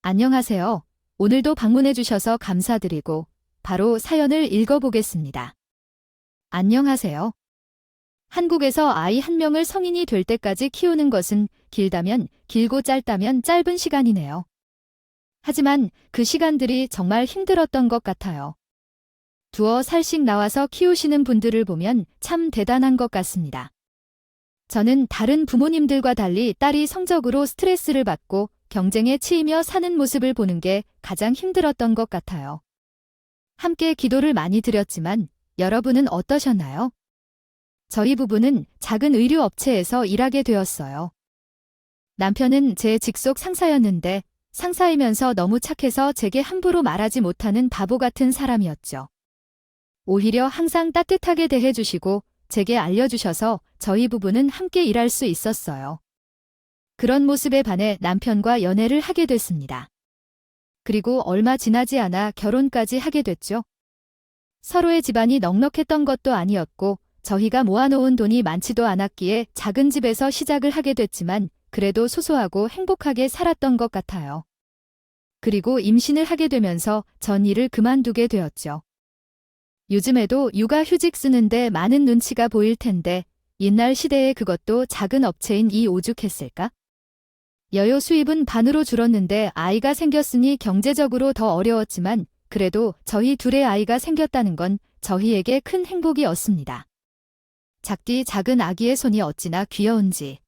안녕하세요. 오늘도 방문해 주셔서 감사드리고 바로 사연을 읽어보겠습니다. 안녕하세요. 한국에서 아이 한 명을 성인이 될 때까지 키우는 것은 길다면 길고 짧다면 짧은 시간이네요. 하지만 그 시간들이 정말 힘들었던 것 같아요. 두어 살씩 나와서 키우시는 분들을 보면 참 대단한 것 같습니다. 저는 다른 부모님들과 달리 딸이 성적으로 스트레스를 받고 경쟁에 치이며 사는 모습을 보는 게 가장 힘들었던 것 같아요. 함께 기도를 많이 드렸지만 여러분은 어떠셨나요? 저희 부부는 작은 의류 업체에서 일하게 되었어요. 남편은 제 직속 상사였는데 상사이면서 너무 착해서 제게 함부로 말하지 못하는 바보 같은 사람이었죠. 오히려 항상 따뜻하게 대해주시고 제게 알려주셔서 저희 부부는 함께 일할 수 있었어요. 그런 모습에 반해 남편과 연애를 하게 됐습니다. 그리고 얼마 지나지 않아 결혼까지 하게 됐죠. 서로의 집안이 넉넉했던 것도 아니었고 저희가 모아놓은 돈이 많지도 않았기에 작은 집에서 시작을 하게 됐지만 그래도 소소하고 행복하게 살았던 것 같아요. 그리고 임신을 하게 되면서 전 일을 그만두게 되었죠. 요즘에도 육아휴직 쓰는데 많은 눈치가 보일 텐데 옛날 시대에 그것도 작은 업체인 이 오죽했을까? 여요 수입은 반으로 줄었는데 아이가 생겼으니 경제적으로 더 어려웠지만 그래도 저희 둘의 아이가 생겼다는 건 저희에게 큰 행복이었습니다. 작디 작은 아기의 손이 어찌나 귀여운지.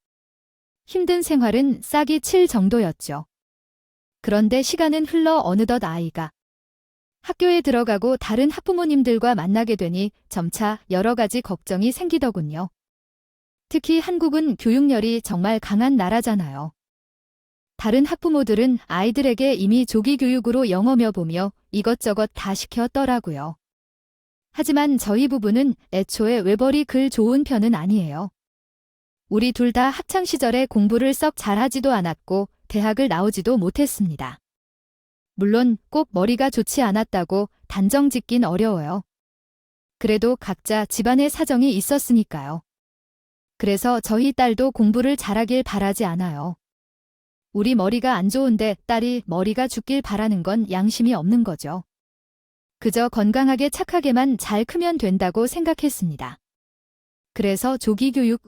힘든 생활은 싹이 칠 정도였죠. 그런데 시간은 흘러 어느덧 아이가 학교에 들어가고 다른 학부모님들과 만나게 되니 점차 여러 가지 걱정이 생기더군요. 특히 한국은 교육열이 정말 강한 나라잖아요. 다른 학부모들은 아이들에게 이미 조기 교육으로 영어며 보며 이것저것 다 시켰더라고요. 하지만 저희 부부는 애초에 외벌이 글 좋은 편은 아니에요. 우리 둘 다 학창시절에 공부를 썩 잘하지도 않았고 대학을 나오지도 못했습니다. 물론 꼭 머리가 좋지 않았다고 단정 짓긴 어려워요. 그래도 각자 집안의 사정이 있었으니까요. 그래서 저희 딸도 공부를 잘하길 바라지 않아요. 우리 머리가 안 좋은데 딸이 머리가 죽길 바라는 건 양심이 없는 거죠. 그저 건강하게 착하게만 잘 크면 된다고 생각했습니다. 그래서 조기 교육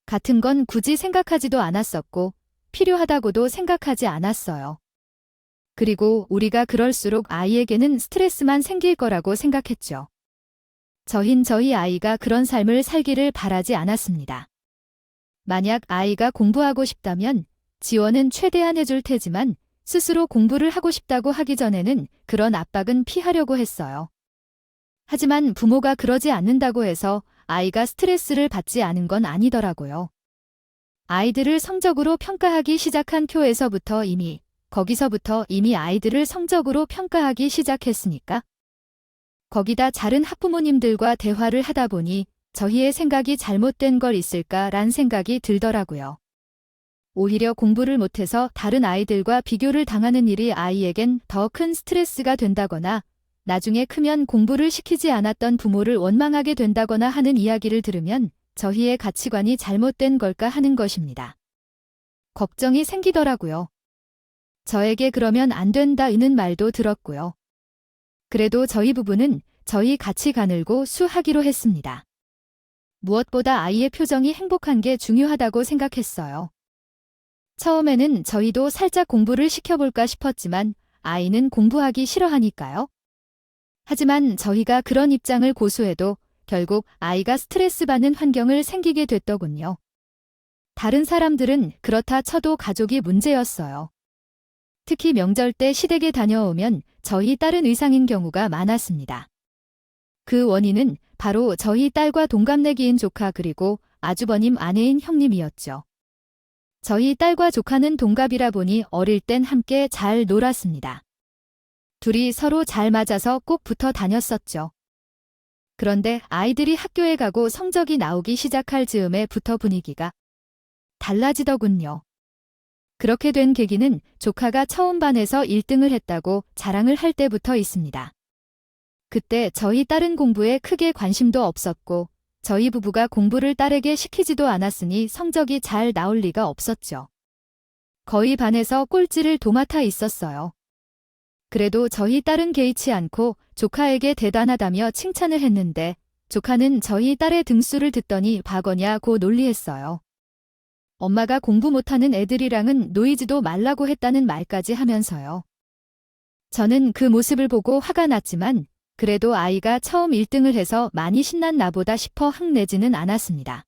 같은 건 굳이 생각하지도 않았었고 필요하다고도 생각하지 않았어요. 그리고 우리가 그럴수록 아이에게는 스트레스만 생길 거라고 생각했죠. 저희 아이가 그런 삶을 살기를 바라지 않았습니다. 만약 아이가 공부하고 싶다면 지원은 최대한 해줄 테지만 스스로 공부를 하고 싶다고 하기 전에는 그런 압박은 피하려고 했어요. 하지만 부모가 그러지 않는다고 해서 아이가 스트레스를 받지 않은 건 아니더라고요. 아이들을 성적으로 평가하기 시작한 거기서부터 이미 아이들을 성적으로 평가하기 시작했으니까. 거기다 다른 학부모님들과 대화를 하다 보니 저희의 생각이 잘못된 걸 있을까란 생각이 들더라고요. 오히려 공부를 못해서 다른 아이들과 비교를 당하는 일이 아이에겐 더 큰 스트레스가 된다거나 나중에 크면 공부를 시키지 않았던 부모를 원망하게 된다거나 하는 이야기를 들으면 저희의 가치관이 잘못된 걸까 하는 것입니다. 걱정이 생기더라고요. 저에게 그러면 안 된다는 말도 들었고요. 그래도 저희 부부는 저희 같이 가늘고 수하기로 했습니다. 무엇보다 아이의 표정이 행복한 게 중요하다고 생각했어요. 처음에는 저희도 살짝 공부를 시켜볼까 싶었지만 아이는 공부하기 싫어하니까요. 하지만 저희가 그런 입장을 고수해도 결국 아이가 스트레스 받는 환경을 생기게 됐더군요. 다른 사람들은 그렇다 쳐도 가족이 문제였어요. 특히 명절 때 시댁에 다녀오면 저희 딸은 의상인 경우가 많았습니다. 그 원인은 바로 저희 딸과 동갑내기인 조카 그리고 아주버님 아내인 형님이었죠. 저희 딸과 조카는 동갑이라 보니 어릴 땐 함께 잘 놀았습니다. 둘이 서로 잘 맞아서 꼭 붙어 다녔었죠. 그런데 아이들이 학교에 가고 성적이 나오기 시작할 즈음에부터 분위기가 달라지더군요. 그렇게 된 계기는 조카가 처음 반에서 1등을 했다고 자랑을 할 때부터 있습니다. 그때 저희 딸은 공부에 크게 관심도 없었고 저희 부부가 공부를 딸에게 시키지도 않았으니 성적이 잘 나올 리가 없었죠. 거의 반에서 꼴찌를 도맡아 있었어요. 그래도 저희 딸은 개의치 않고 조카에게 대단하다며 칭찬을 했는데 조카는 저희 딸의 등수를 듣더니 바거냐고 논리했어요. 엄마가 공부 못하는 애들이랑은 놀지도 말라고 했다는 말까지 하면서요. 저는 그 모습을 보고 화가 났지만 그래도 아이가 처음 1등을 해서 많이 신난 나보다 싶어 흥내지는 않았습니다.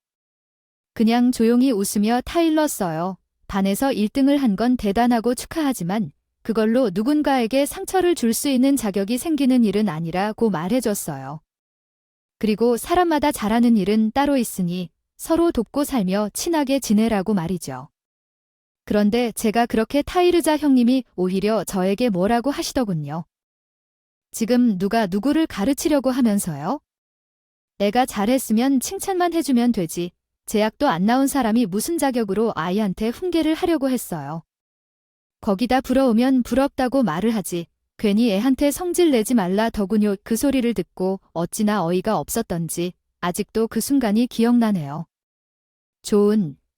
그냥 조용히 웃으며 타일렀어요. 반에서 1등을 한 건 대단하고 축하하지만 그걸로 누군가에게 상처를 줄 수 있는 자격이 생기는 일은 아니라고 말해줬어요. 그리고 사람마다 잘하는 일은 따로 있으니 서로 돕고 살며 친하게 지내라고 말이죠. 그런데 제가 그렇게 타이르자 형님이 오히려 저에게 뭐라고 하시더군요. 지금 누가 누구를 가르치려고 하면서요? 애가 잘했으면 칭찬만 해주면 되지. 제약도 안 나온 사람이 무슨 자격으로 아이한테 훈계를 하려고 했어요. 거기다 부러우면 부럽다고 말을 하지. 괜히 애한테 성질 내지 말라 더군요. 그 소리를 듣고 어찌나 어이가 없었던지 아직도 그 순간이 기억나네요.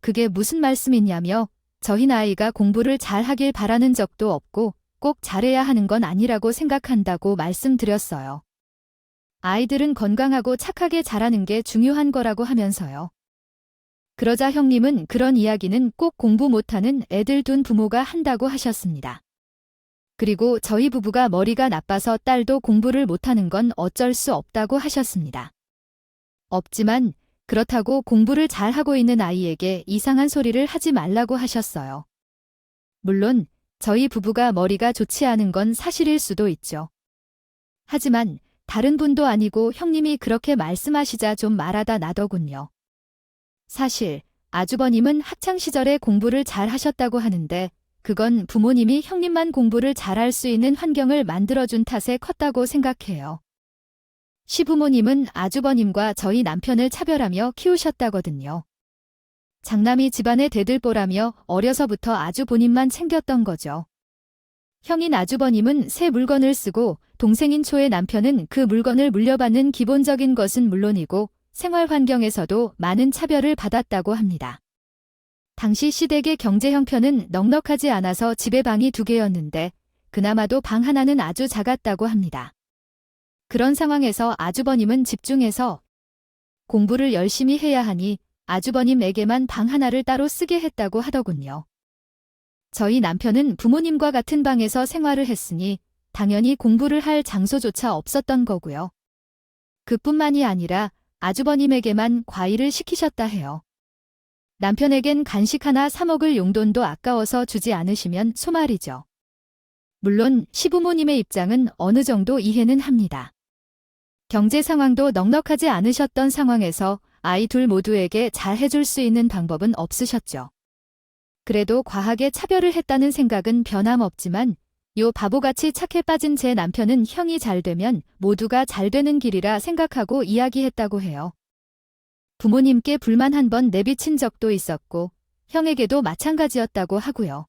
그게 무슨 말씀이냐며 저희 아이가 공부를 잘하길 바라는 적도 없고 꼭 잘해야 하는 건 아니라고 생각한다고 말씀드렸어요. 아이들은 건강하고 착하게 자라는 게 중요한 거라고 하면서요. 그러자 형님은 그런 이야기는 꼭 공부 못하는 애들 둔 부모가 한다고 하셨습니다. 그리고 저희 부부가 머리가 나빠서 딸도 공부를 못하는 건 어쩔 수 없다고 하셨습니다. 없지만 그렇다고 공부를 잘하고 있는 아이에게 이상한 소리를 하지 말라고 하셨어요. 물론 저희 부부가 머리가 좋지 않은 건 사실일 수도 있죠. 하지만 다른 분도 아니고 형님이 그렇게 말씀하시자 좀 말하다 나더군요. 사실 아주버님은 학창시절에 공부를 잘 하셨다고 하는데 그건 부모님이 형님만 공부를 잘할 수 있는 환경을 만들어준 탓에 컸다고 생각해요. 시부모님은 아주버님과 저희 남편을 차별하며 키우셨다거든요. 장남이 집안의 대들보라며 어려서부터 아주버님만 챙겼던 거죠. 형인 아주버님은 새 물건을 쓰고 동생인 초의 남편은 그 물건을 물려받는 기본적인 것은 물론이고 생활 환경에서도 많은 차별을 받았다고 합니다. 당시 시댁의 경제 형편은 넉넉하지 않아서 집에 방이 2개였는데 그나마도 방 하나는 아주 작았다고 합니다. 그런 상황에서 아주버님은 집중해서 공부를 열심히 해야 하니 아주버님에게만 방 하나를 따로 쓰게 했다고 하더군요. 저희 남편은 부모님과 같은 방에서 생활을 했으니 당연히 공부를 할 장소조차 없었던 거고요. 그뿐만이 아니라 아주버님에게만 과일을 시키셨다 해요. 남편에겐 간식 하나 사 먹을 용돈도 아까워서 주지 않으시면 소말이죠. 물론 시부모님의 입장은 어느 정도 이해는 합니다. 경제 상황도 넉넉하지 않으셨던 상황에서 아이 둘 모두에게 잘 해줄 수 있는 방법은 없으셨죠. 그래도 과하게 차별을 했다는 생각은 변함없지만 요 바보같이 착해 빠진 제 남편은 형이 잘 되면 모두가 잘 되는 길이라 생각하고 이야기했다고 해요. 부모님께 불만 한 번 내비친 적도 있었고 형에게도 마찬가지였다고 하고요.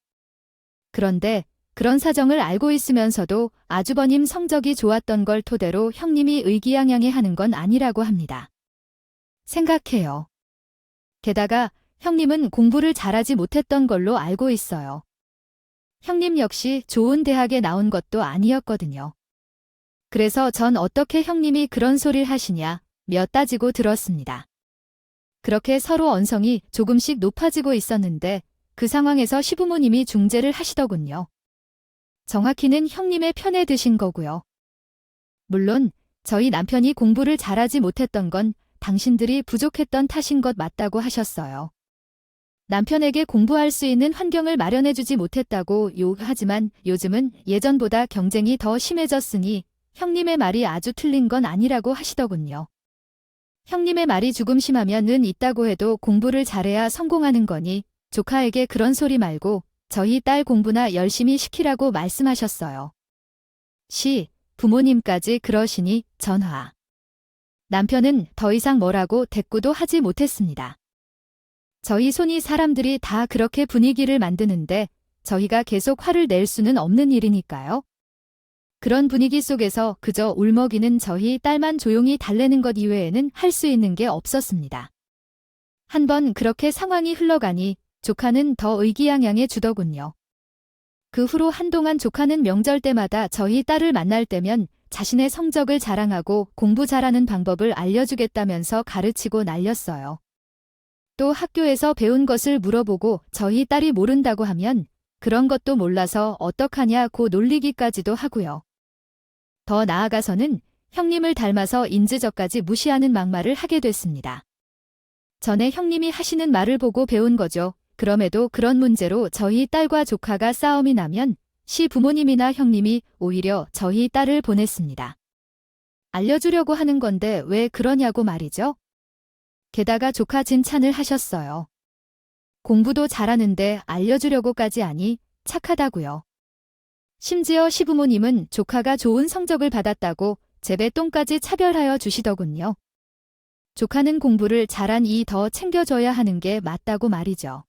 그런데 그런 사정을 알고 있으면서도 아주버님 성적이 좋았던 걸 토대로 형님이 의기양양해 하는 건 아니라고 합니다. 생각해요. 게다가 형님은 공부를 잘하지 못했던 걸로 알고 있어요. 형님 역시 좋은 대학에 나온 것도 아니었거든요. 그래서 전 어떻게 형님이 그런 소리를 하시냐 며 따지고 들었습니다. 그렇게 서로 언성이 조금씩 높아지고 있었는데 그 상황에서 시부모님이 중재를 하시더군요. 정확히는 형님의 편에 드신 거고요. 물론 저희 남편이 공부를 잘하지 못했던 건 당신들이 부족했던 탓인 것 맞다고 하셨어요. 남편에게 공부할 수 있는 환경을 마련해주지 못했다고 욕하지만 요즘은 예전보다 경쟁이 더 심해졌으니 형님의 말이 아주 틀린 건 아니라고 하시더군요. 형님의 말이 조금 심하면은 있다고 해도 공부를 잘해야 성공하는 거니 조카에게 그런 소리 말고 저희 딸 공부나 열심히 시키라고 말씀하셨어요. 부모님까지 그러시니 전화. 남편은 더 이상 뭐라고 대꾸도 하지 못했습니다. 저희 손이 사람들이 다 그렇게 분위기를 만드는데 저희가 계속 화를 낼 수는 없는 일이니까요. 그런 분위기 속에서 그저 울먹이는 저희 딸만 조용히 달래는 것 이외에는 할 수 있는 게 없었습니다. 한번 그렇게 상황이 흘러가니 조카는 더 의기양양해 주더군요. 그 후로 한동안 조카는 명절 때마다 저희 딸을 만날 때면 자신의 성적을 자랑하고 공부 잘하는 방법을 알려주겠다면서 가르치고 날렸어요. 또 학교에서 배운 것을 물어보고 저희 딸이 모른다고 하면 그런 것도 몰라서 어떡하냐고 놀리기까지도 하고요. 더 나아가서는 형님을 닮아서 인지저까지 무시하는 막말을 하게 됐습니다. 전에 형님이 하시는 말을 보고 배운 거죠. 그럼에도 그런 문제로 저희 딸과 조카가 싸움이 나면 시부모님이나 형님이 오히려 저희 딸을 보냈습니다. 알려주려고 하는 건데 왜 그러냐고 말이죠. 게다가 조카 칭찬을 하셨어요. 공부도 잘하는데 알려주려고까지 하니 착하다고요. 심지어 시부모님은 조카가 좋은 성적을 받았다고 제배똥까지 차별하여 주시더군요. 조카는 공부를 잘하니 더 챙겨줘야 하는 게 맞다고 말이죠.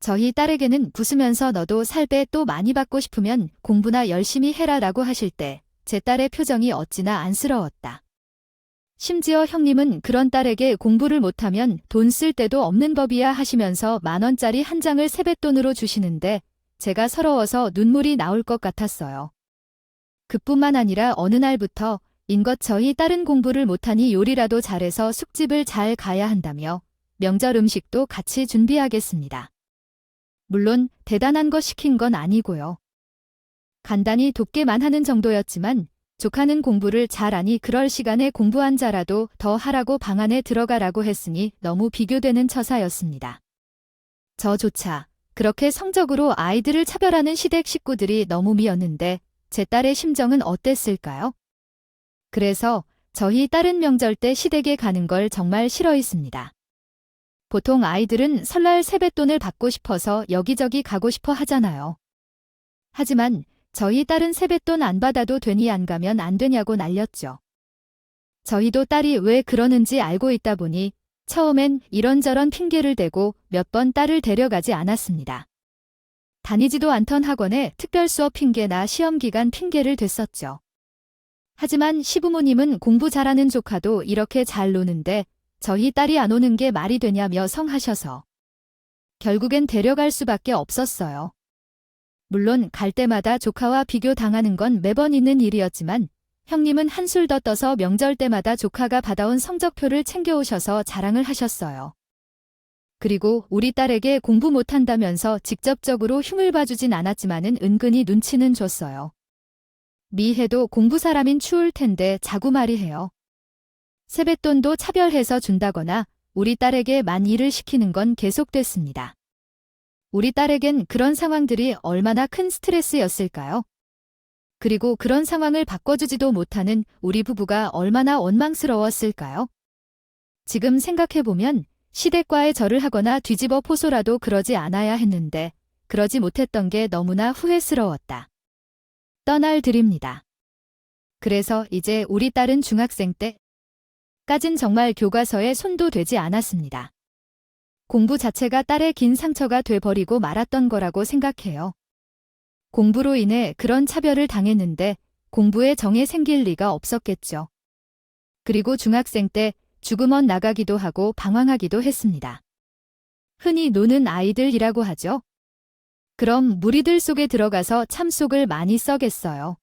저희 딸에게는 부수면서 너도 살빼 또 많이 받고 싶으면 공부나 열심히 해라라고 하실 때 제 딸의 표정이 어찌나 안쓰러웠다. 심지어 형님은 그런 딸에게 공부를 못하면 돈 쓸 데도 없는 법이야 하시면서 10,000원짜리 한 장을 세뱃돈으로 주시는데 제가 서러워서 눈물이 나올 것 같았어요. 그뿐만 아니라 어느 날부터 인것 저희 딸은 공부를 못하니 요리라도 잘해서 숙집을 잘 가야 한다며 명절 음식도 같이 준비하겠습니다. 물론 대단한 거 시킨 건 아니고요. 간단히 돕게만 하는 정도였지만 조카는 공부를 잘하니 그럴 시간에 공부 한 자라도 더 하라고 방 안에 들어가라고 했으니 너무 비교되는 처사였습니다. 저조차 그렇게 성적으로 아이들을 차별하는 시댁 식구들이 너무 미웠는데 제 딸의 심정은 어땠을까요? 그래서 저희 딸은 명절 때 시댁에 가는 걸 정말 싫어했습니다. 보통 아이들은 설날 세뱃돈을 받고 싶어서 여기저기 가고 싶어 하잖아요. 하지만 저희 딸은 세뱃돈 안 받아도 되니 안 가면 안 되냐고 날렸죠. 저희도 딸이 왜 그러는지 알고 있다 보니 처음엔 이런저런 핑계를 대고 몇 번 딸을 데려가지 않았습니다. 다니지도 않던 학원에 특별 수업 핑계나 시험 기간 핑계를 댔었죠. 하지만 시부모님은 공부 잘하는 조카도 이렇게 잘 노는데 저희 딸이 안 오는 게 말이 되냐며 성하셔서 결국엔 데려갈 수밖에 없었어요. 물론 갈 때마다 조카와 비교당하는 건 매번 있는 일이었지만 형님은 한술 더 떠서 명절 때마다 조카가 받아온 성적표를 챙겨오셔서 자랑을 하셨어요. 그리고 우리 딸에게 공부 못한다면서 직접적으로 흉을 봐주진 않았지만은 은근히 눈치는 줬어요. 미해도 공부 사람인 추울 텐데 자구 말이 해요. 세뱃돈도 차별해서 준다거나 우리 딸에게 만 일을 시키는 건 계속됐습니다. 우리 딸에겐 그런 상황들이 얼마나 큰 스트레스였을까요? 그리고 그런 상황을 바꿔주지도 못하는 우리 부부가 얼마나 원망스러웠을까요? 지금 생각해보면 시댁과의 절을 하거나 뒤집어 포소라도 그러지 않아야 했는데 그러지 못했던 게 너무나 후회스러웠다. 떠날 드립니다. 그래서 이제 우리 딸은 중학생 때까진 정말 교과서에 손도 대지 않았습니다. 공부 자체가 딸의 긴 상처가 돼버리고 말았던 거라고 생각해요. 공부로 인해 그런 차별을 당했는데 공부에 정이 생길 리가 없었겠죠. 그리고 중학생 때 죽음원 나가기도 하고 방황하기도 했습니다. 흔히 노는 아이들이라고 하죠. 그럼 무리들 속에 들어가서 참속을 많이 써겠어요.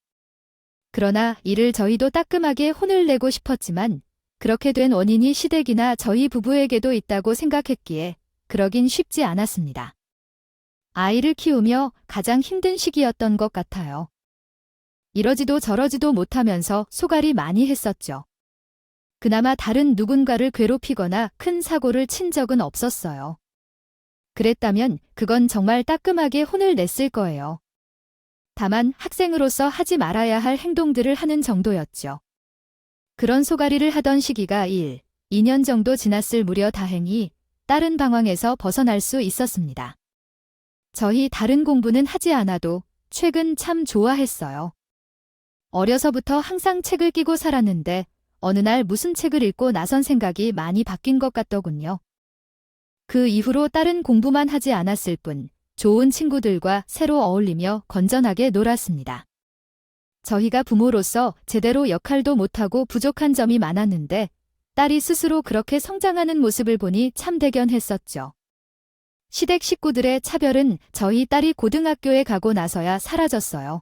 그러나 이를 저희도 따끔하게 혼을 내고 싶었지만 그렇게 된 원인이 시댁이나 저희 부부에게도 있다고 생각했기에 그러긴 쉽지 않았습니다. 아이를 키우며 가장 힘든 시기였던 것 같아요. 이러지도 저러지도 못하면서 소갈이 많이 했었죠. 그나마 다른 누군가를 괴롭히거나 큰 사고를 친 적은 없었어요. 그랬다면 그건 정말 따끔하게 혼을 냈을 거예요. 다만 학생으로서 하지 말아야 할 행동들을 하는 정도였죠. 그런 소가리를 하던 시기가 2년 정도 지났을 무려 다행히 딸은 방황에서 벗어날 수 있었습니다. 저희 다른 공부는 하지 않아도 책은 참 좋아했어요. 어려서부터 항상 책을 끼고 살았는데 어느 날 무슨 책을 읽고 나선 생각이 많이 바뀐 것 같더군요. 그 이후로 딸은 공부만 하지 않았을 뿐 좋은 친구들과 새로 어울리며 건전하게 놀았습니다. 저희가 부모로서 제대로 역할도 못하고 부족한 점이 많았는데 딸이 스스로 그렇게 성장하는 모습을 보니 참 대견했었죠. 시댁 식구들의 차별은 저희 딸이 고등학교에 가고 나서야 사라졌어요.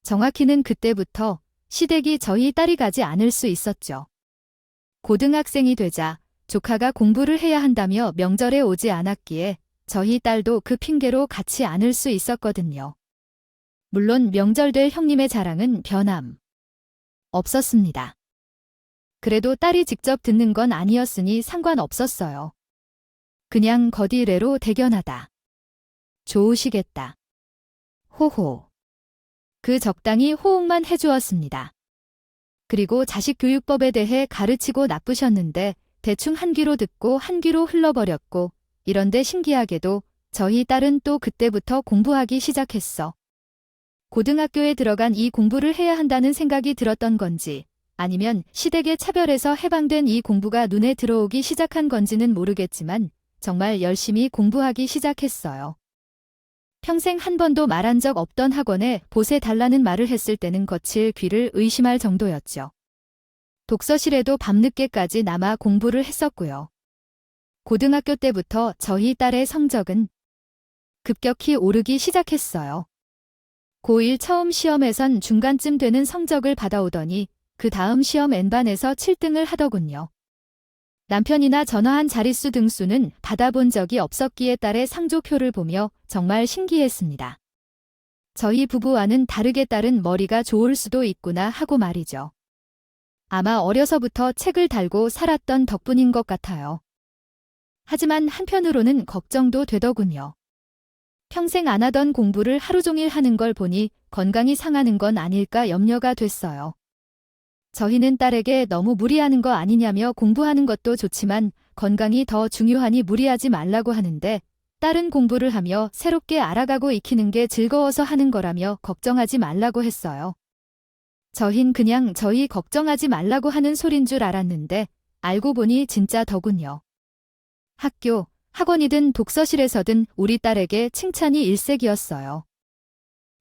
정확히는 그때부터 시댁이 저희 딸이 가지 않을 수 있었죠. 고등학생이 되자 조카가 공부를 해야 한다며 명절에 오지 않았기에 저희 딸도 그 핑계로 같이 않을 수 있었거든요. 물론 명절 될 형님의 자랑은 변함 없었습니다. 그래도 딸이 직접 듣는 건 아니었으니 상관없었어요. 그냥 거디래로 대견하다. 좋으시겠다. 호호. 그 적당히 호응만 해주었습니다. 그리고 자식교육법에 대해 가르치고 나쁘셨는데 대충 한 귀로 듣고 한 귀로 흘러버렸고, 이런데 신기하게도 저희 딸은 또 그때부터 공부하기 시작했어. 고등학교에 들어간 이 공부를 해야 한다는 생각이 들었던 건지, 아니면 시댁의 차별에서 해방된 이 공부가 눈에 들어오기 시작한 건지는 모르겠지만 정말 열심히 공부하기 시작했어요. 평생 한 번도 말한 적 없던 학원에 보세 달라는 말을 했을 때는 거칠 귀를 의심할 정도였죠. 독서실에도 밤늦게까지 남아 공부를 했었고요. 고등학교 때부터 저희 딸의 성적은 급격히 오르기 시작했어요. 고1 처음 시험에선 중간쯤 되는 성적을 받아오더니 그 다음 시험 N반에서 7등을 하더군요. 남편이나 전화한 자릿수 등수는 받아본 적이 없었기에 딸의 상조표를 보며 정말 신기했습니다. 저희 부부와는 다르게 딸은 머리가 좋을 수도 있구나 하고 말이죠. 아마 어려서부터 책을 달고 살았던 덕분인 것 같아요. 하지만 한편으로는 걱정도 되더군요. 평생 안 하던 공부를 하루 종일 하는 걸 보니 건강이 상하는 건 아닐까 염려가 됐어요. 저희는 딸에게 너무 무리하는 거 아니냐며 공부하는 것도 좋지만 건강이 더 중요하니 무리하지 말라고 하는데, 딸은 공부를 하며 새롭게 알아가고 익히는 게 즐거워서 하는 거라며 걱정하지 말라고 했어요. 저흰 그냥 저희 걱정하지 말라고 하는 소린 줄 알았는데 알고 보니 진짜 더군요. 학교, 학원이든 독서실에서든 우리 딸에게 칭찬이 일색이었어요.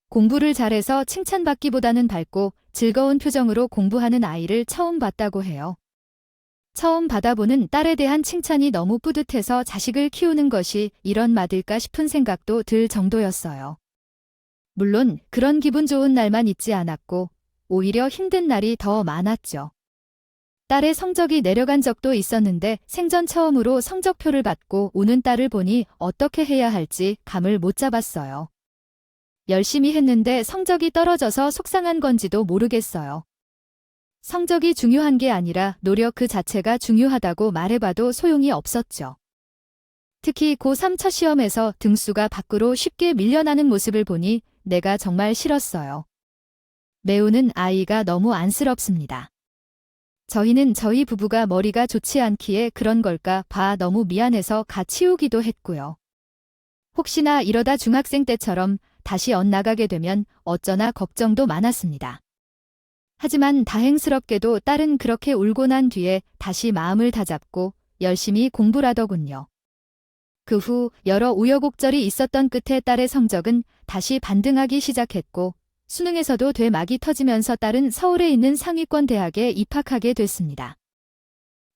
공부를 잘해서 칭찬받기보다는 밝고 즐거운 표정으로 공부하는 아이를 처음 봤다고 해요. 처음 받아보는 딸에 대한 칭찬이 너무 뿌듯해서 자식을 키우는 것이 이런 맛일까 싶은 생각도 들 정도였어요. 물론 그런 기분 좋은 날만 있지 않았고 오히려 힘든 날이 더 많았죠. 딸의 성적이 내려간 적도 있었는데 생전 처음으로 성적표를 받고 우는 딸을 보니 어떻게 해야 할지 감을 못 잡았어요. 열심히 했는데 성적이 떨어져서 속상한 건지도 모르겠어요. 성적이 중요한 게 아니라 노력 그 자체가 중요하다고 말해봐도 소용이 없었죠. 특히 고3 첫 시험에서 등수가 밖으로 쉽게 밀려나는 모습을 보니 내가 정말 싫었어요. 매우는 아이가 너무 안쓰럽습니다. 저희는 저희 부부가 머리가 좋지 않기에 그런 걸까 봐 너무 미안해서 가 치우기도 했고요. 혹시나 이러다 중학생 때처럼 다시 엇나가게 되면 어쩌나 걱정도 많았습니다. 하지만 다행스럽게도 딸은 그렇게 울고 난 뒤에 다시 마음을 다잡고 열심히 공부를 하더군요. 그 후 여러 우여곡절이 있었던 끝에 딸의 성적은 다시 반등하기 시작했고 수능에서도 되막이 터지면서 딸은 서울에 있는 상위권 대학에 입학하게 됐습니다.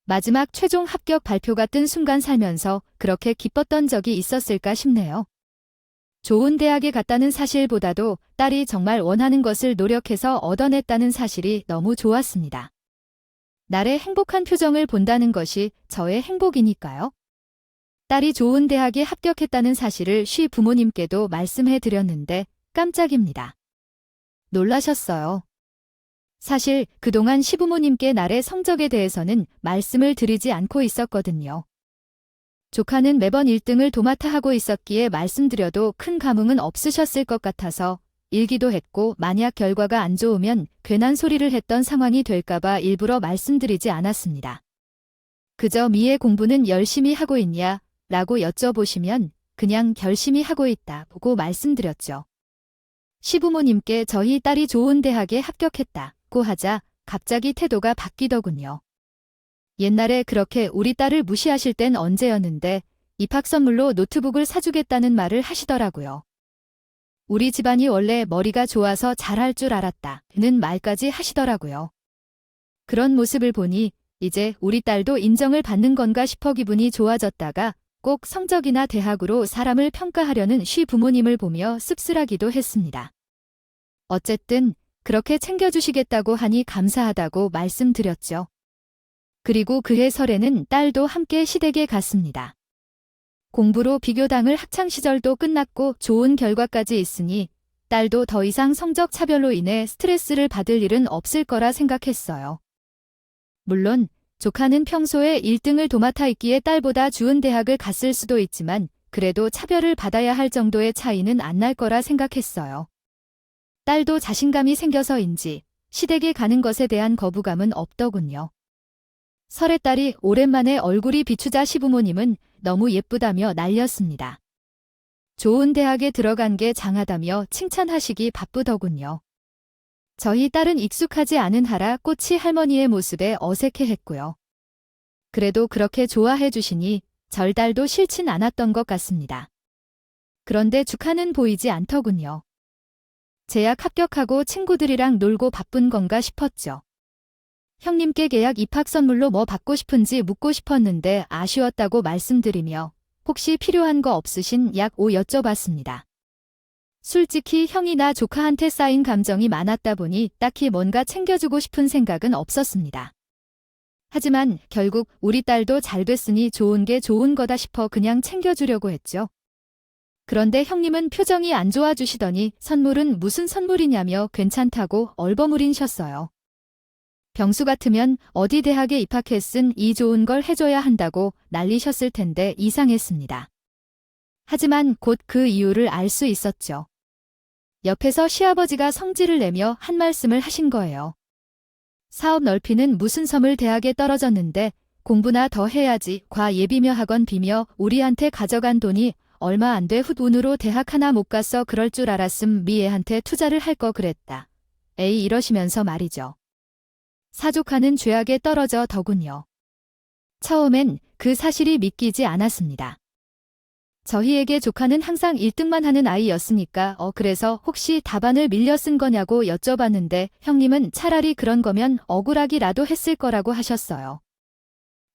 마지막 최종 합격 발표가 뜬 순간 살면서 그렇게 기뻤던 적이 있었을까 싶네요. 좋은 대학에 갔다는 사실보다도 딸이 정말 원하는 것을 노력해서 얻어냈다는 사실이 너무 좋았습니다. 딸의 행복한 표정을 본다는 것이 저의 행복이니까요. 딸이 좋은 대학에 합격했다는 사실을 쉬 부모님께도 말씀해 드렸는데 깜짝입니다. 놀라셨어요. 사실 그동안 시부모님께 딸의 성적에 대해서는 말씀을 드리지 않고 있었거든요. 조카는 매번 1등을 도맡아 하고 있었기에 말씀드려도 큰 감흥은 없으셨을 것 같아서 일기도 했고 만약 결과가 안 좋으면 괜한 소리를 했던 상황이 될까봐 일부러 말씀드리지 않았습니다. 그저 미애 공부는 열심히 하고 있냐? 라고 여쭤보시면 그냥 결심히 하고 있다 보고 말씀드렸죠. 시부모님께 저희 딸이 좋은 대학에 합격했다고 하자 갑자기 태도가 바뀌더군요. 옛날에 그렇게 우리 딸을 무시하실 땐 언제였는데 입학 선물로 노트북을 사주겠다는 말을 하시더라고요. 우리 집안이 원래 머리가 좋아서 잘할 줄 알았다는 말까지 하시더라고요. 그런 모습을 보니 이제 우리 딸도 인정을 받는 건가 싶어 기분이 좋아졌다가 꼭 성적이나 대학으로 사람을 평가하려는 시부모님을 보며 씁쓸하기도 했습니다. 어쨌든 그렇게 챙겨주시겠다고 하니 감사하다고 말씀드렸죠. 그리고 그해 설에는 딸도 함께 시댁에 갔습니다. 공부로 비교당을 학창시절도 끝났고 좋은 결과까지 있으니 딸도 더 이상 성적 차별로 인해 스트레스를 받을 일은 없을 거라 생각했어요. 물론 조카는 평소에 1등을 도맡아 있기에 딸보다 좋은 대학을 갔을 수도 있지만 그래도 차별을 받아야 할 정도의 차이는 안 날 거라 생각했어요. 딸도 자신감이 생겨서인지 시댁에 가는 것에 대한 거부감은 없더군요. 설에 딸이 오랜만에 얼굴이 비추자 시부모님은 너무 예쁘다며 난렸습니다. 좋은 대학에 들어간 게 장하다며 칭찬하시기 바쁘더군요. 저희 딸은 익숙하지 않은 하라 꼬치 할머니의 모습에 어색해했고요. 그래도 그렇게 좋아해 주시니 절 딸도 싫진 않았던 것 같습니다. 그런데 주카는 보이지 않더군요. 재학 합격하고 친구들이랑 놀고 바쁜 건가 싶었죠. 형님께 계약 입학 선물로 뭐 받고 싶은지 묻고 싶었는데 아쉬웠다고 말씀드리며 혹시 필요한 거 없으신 약 5 여쭤봤습니다. 솔직히 형이나 조카한테 쌓인 감정이 많았다 보니 딱히 뭔가 챙겨주고 싶은 생각은 없었습니다. 하지만 결국 우리 딸도 잘 됐으니 좋은 게 좋은 거다 싶어 그냥 챙겨주려고 했죠. 그런데 형님은 표정이 안 좋아 주시더니 선물은 무슨 선물이냐며 괜찮다고 얼버무리셨어요. 병수 같으면 어디 대학에 입학했은 이 좋은 걸 해줘야 한다고 난리셨을 텐데 이상했습니다. 하지만 곧 그 이유를 알 수 있었죠. 옆에서 시아버지가 성질을 내며 한 말씀을 하신 거예요. 사업 넓히는 무슨 섬을 대학에 떨어졌는데 공부나 더 해야지 과 예비며 학원 비며 우리한테 가져간 돈이 얼마 안 돼 훗운으로 대학 하나 못 갔어 그럴 줄 알았음 미애한테 투자를 할 거 그랬다. 에이 이러시면서 말이죠. 사조카는 죄악에 떨어져 더군요. 처음엔 그 사실이 믿기지 않았습니다. 저희에게 조카는 항상 1등만 하는 아이였으니까 그래서 혹시 답안을 밀려 쓴 거냐고 여쭤봤는데 형님은 차라리 그런 거면 억울하기라도 했을 거라고 하셨어요.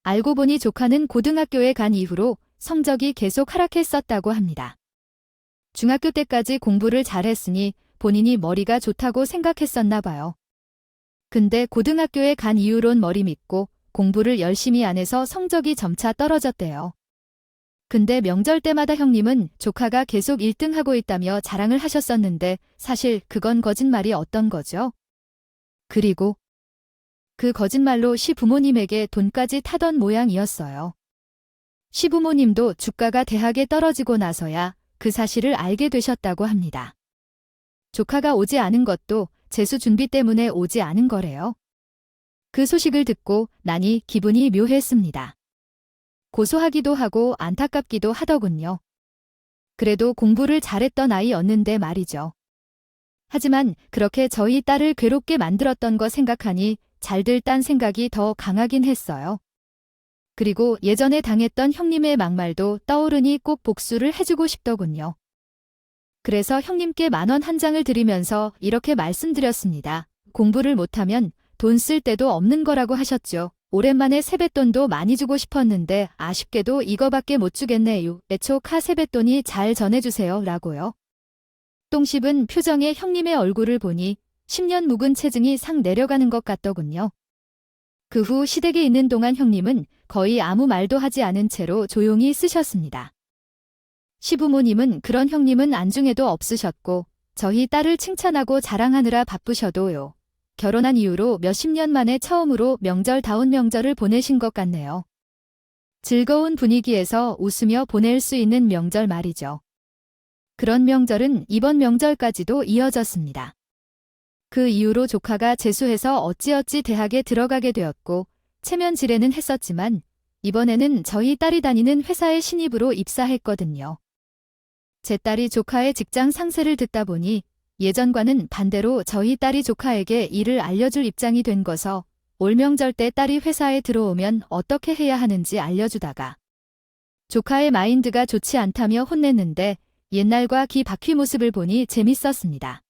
알고 보니 조카는 고등학교에 간 이후로 성적이 계속 하락했었다고 합니다. 중학교 때까지 공부를 잘했으니 본인이 머리가 좋다고 생각했었나 봐요. 근데 고등학교에 간 이후론 머리 믿고 공부를 열심히 안 해서 성적이 점차 떨어졌대요. 근데 명절 때마다 형님은 조카가 계속 1등하고 있다며 자랑을 하셨었는데 사실 그건 거짓말이 어떤 거죠? 그리고 그 거짓말로 시부모님에게 돈까지 타던 모양이었어요. 시부모님도 주가가 대학에 떨어지고 나서야 그 사실을 알게 되셨다고 합니다. 조카가 오지 않은 것도 재수 준비 때문에 오지 않은 거래요. 그 소식을 듣고 나니 기분이 묘했습니다. 고소하기도 하고 안타깝기도 하더군요. 그래도 공부를 잘했던 아이였는데 말이죠. 하지만 그렇게 저희 딸을 괴롭게 만들었던 거 생각하니 잘들 딴 생각이 더 강하긴 했어요. 그리고 예전에 당했던 형님의 막말도 떠오르니 꼭 복수를 해주고 싶더군요. 그래서 형님께 10,000원 한 장을 드리면서 이렇게 말씀드렸습니다. 공부를 못하면 돈 쓸 데도 없는 거라고 하셨죠. 오랜만에 세뱃돈도 많이 주고 싶었는데 아쉽게도 이거밖에 못 주겠네요. 애초 카 세뱃돈이 잘 전해주세요. 라고요. 똥 씹은 표정의 형님의 얼굴을 보니 10년 묵은 체증이 상 내려가는 것 같더군요. 그 후 시댁에 있는 동안 형님은 거의 아무 말도 하지 않은 채로 조용히 쓰셨습니다. 시부모님은 그런 형님은 안중에도 없으셨고 저희 딸을 칭찬하고 자랑하느라 바쁘셔도요. 결혼한 이후로 몇십 년 만에 처음으로 명절다운 명절을 보내신 것 같네요. 즐거운 분위기에서 웃으며 보낼 수 있는 명절 말이죠. 그런 명절은 이번 명절까지도 이어졌습니다. 그 이후로 조카가 재수해서 어찌어찌 대학에 들어가게 되었고 체면 지례는 했었지만 이번에는 저희 딸이 다니는 회사에 신입으로 입사했거든요. 제 딸이 조카의 직장 상세를 듣다 보니 예전과는 반대로 저희 딸이 조카에게 일을 알려줄 입장이 된 거서 올 명절 때 딸이 회사에 들어오면 어떻게 해야 하는지 알려주다가 조카의 마인드가 좋지 않다며 혼냈는데 옛날과 기 바퀴 모습을 보니 재밌었습니다.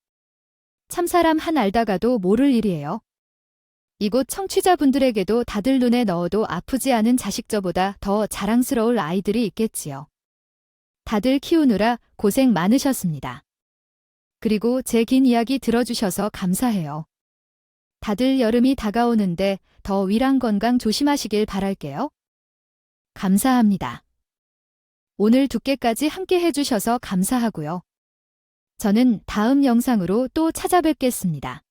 참 사람 한 알다가도 모를 일이에요. 이곳 청취자분들에게도 다들 눈에 넣어도 아프지 않은 자식 저보다 더 자랑스러울 아이들이 있겠지요. 다들 키우느라 고생 많으셨습니다. 그리고 제 긴 이야기 들어주셔서 감사해요. 다들 여름이 다가오는데 더위랑 건강 조심하시길 바랄게요. 감사합니다. 오늘 두께까지 함께 해주셔서 감사하고요. 저는 다음 영상으로 또 찾아뵙겠습니다.